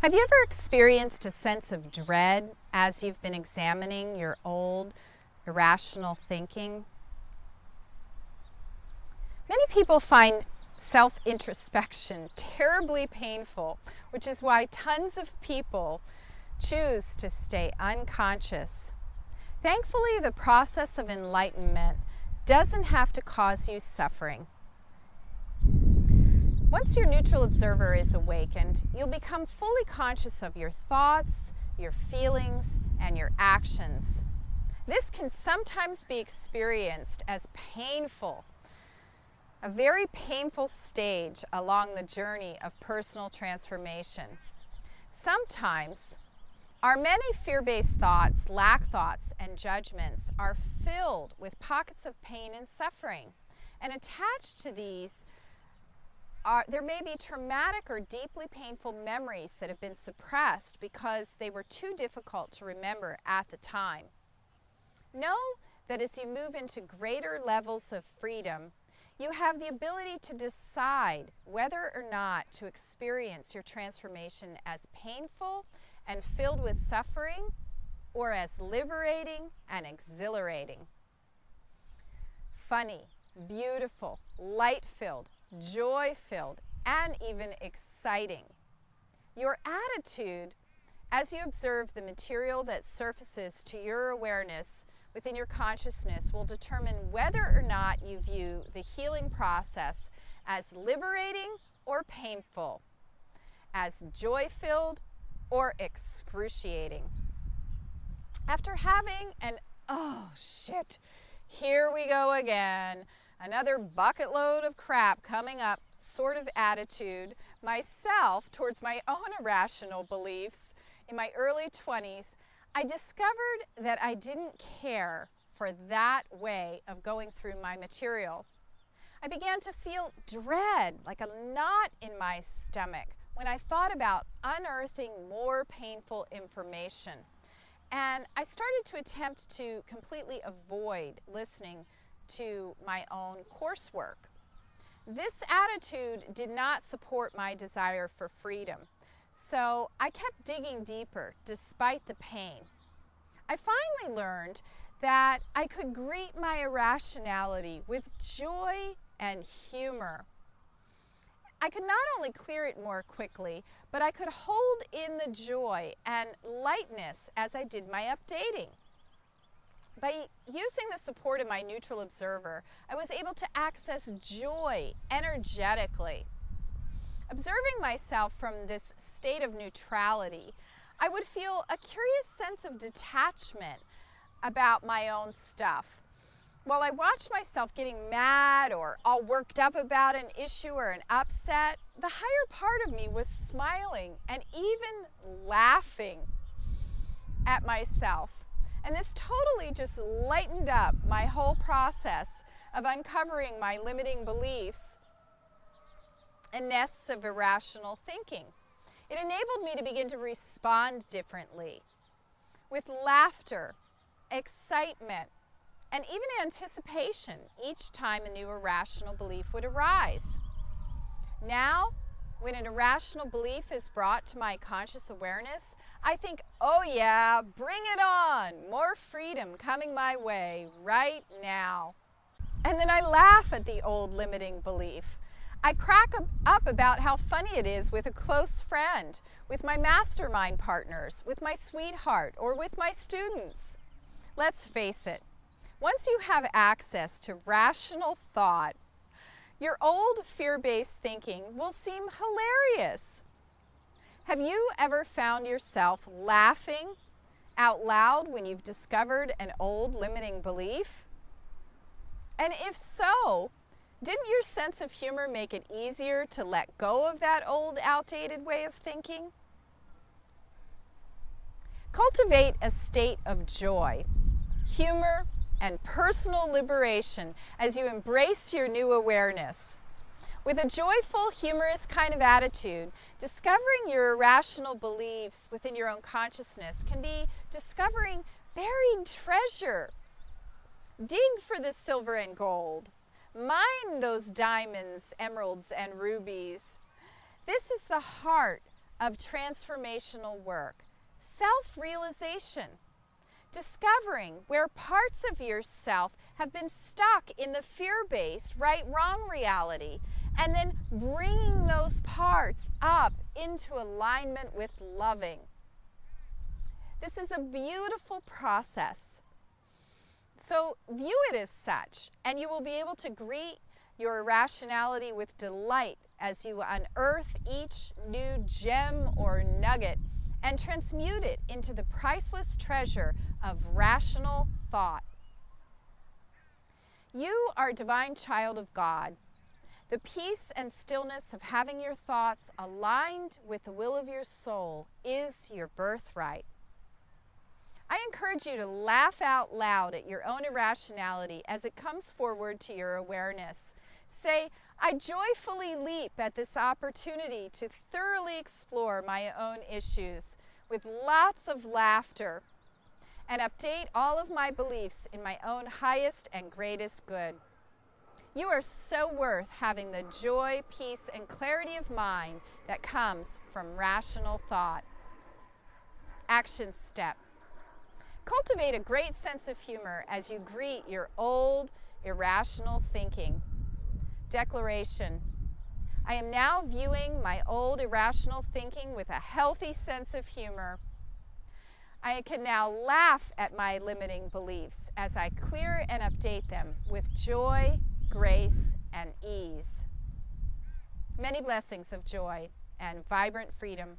Have you ever experienced a sense of dread as you've been examining your old, irrational thinking? Many people find self-introspection terribly painful, which is why tons of people choose to stay unconscious. Thankfully, the process of enlightenment doesn't have to cause you suffering. Once your neutral observer is awakened, you'll become fully conscious of your thoughts, your feelings, and your actions. This can sometimes be experienced as painful, a very painful stage along the journey of personal transformation. Sometimes, our many fear-based thoughts, lack thoughts, and judgments are filled with pockets of pain and suffering. And attached to these, there may be traumatic or deeply painful memories that have been suppressed because they were too difficult to remember at the time. Know that as you move into greater levels of freedom, you have the ability to decide whether or not to experience your transformation as painful and filled with suffering, or as liberating and exhilarating. Funny, beautiful, light-filled, joy-filled, and even exciting. Your attitude as you observe the material that surfaces to your awareness within your consciousness will determine whether or not you view the healing process as liberating or painful, as joy-filled or excruciating. After having an "oh shit, here we go again, another bucket load of crap coming up" sort of attitude myself towards my own irrational beliefs in my early 20s, I discovered that I didn't care for that way of going through my material. I began to feel dread, like a knot in my stomach, when I thought about unearthing more painful information. And I started to attempt to completely avoid listening to my own coursework. This attitude did not support my desire for freedom, so I kept digging deeper despite the pain. I finally learned that I could greet my irrationality with joy and humor. I could not only clear it more quickly, but I could hold in the joy and lightness as I did my updating. By using the support of my neutral observer, I was able to access joy energetically. Observing myself from this state of neutrality, I would feel a curious sense of detachment about my own stuff. While I watched myself getting mad or all worked up about an issue or an upset, the higher part of me was smiling and even laughing at myself. And this totally just lightened up my whole process of uncovering my limiting beliefs and nests of irrational thinking. It enabled me to begin to respond differently, with laughter, excitement, and even anticipation each time a new irrational belief would arise. Now, when an irrational belief is brought to my conscious awareness, I think, oh yeah, bring it on, more freedom coming my way right now. And then I laugh at the old limiting belief. I crack up about how funny it is with a close friend, with my mastermind partners, with my sweetheart, or with my students. Let's face it, once you have access to rational thought, your old fear-based thinking will seem hilarious. Have you ever found yourself laughing out loud when you've discovered an old limiting belief? And if so, didn't your sense of humor make it easier to let go of that old, outdated way of thinking? Cultivate a state of joy, humor, and personal liberation as you embrace your new awareness. With a joyful, humorous kind of attitude, discovering your irrational beliefs within your own consciousness can be discovering buried treasure. Dig for the silver and gold. Mine those diamonds, emeralds, and rubies. This is the heart of transformational work. Self-realization. Discovering where parts of yourself have been stuck in the fear-based right-wrong reality, and then bringing those parts up into alignment with loving. This is a beautiful process. So view it as such, and you will be able to greet your irrationality with delight as you unearth each new gem or nugget and transmute it into the priceless treasure of rational thought. You are a divine child of God. The peace and stillness of having your thoughts aligned with the will of your soul is your birthright. I encourage you to laugh out loud at your own irrationality as it comes forward to your awareness. Say, I joyfully leap at this opportunity to thoroughly explore my own issues with lots of laughter and update all of my beliefs in my own highest and greatest good. You are so worth having the joy, peace, and clarity of mind that comes from rational thought. Action step. Cultivate a great sense of humor as you greet your old, irrational thinking. Declaration. I am now viewing my old, irrational thinking with a healthy sense of humor. I can now laugh at my limiting beliefs as I clear and update them with joy, grace, and ease. Many blessings of joy and vibrant freedom.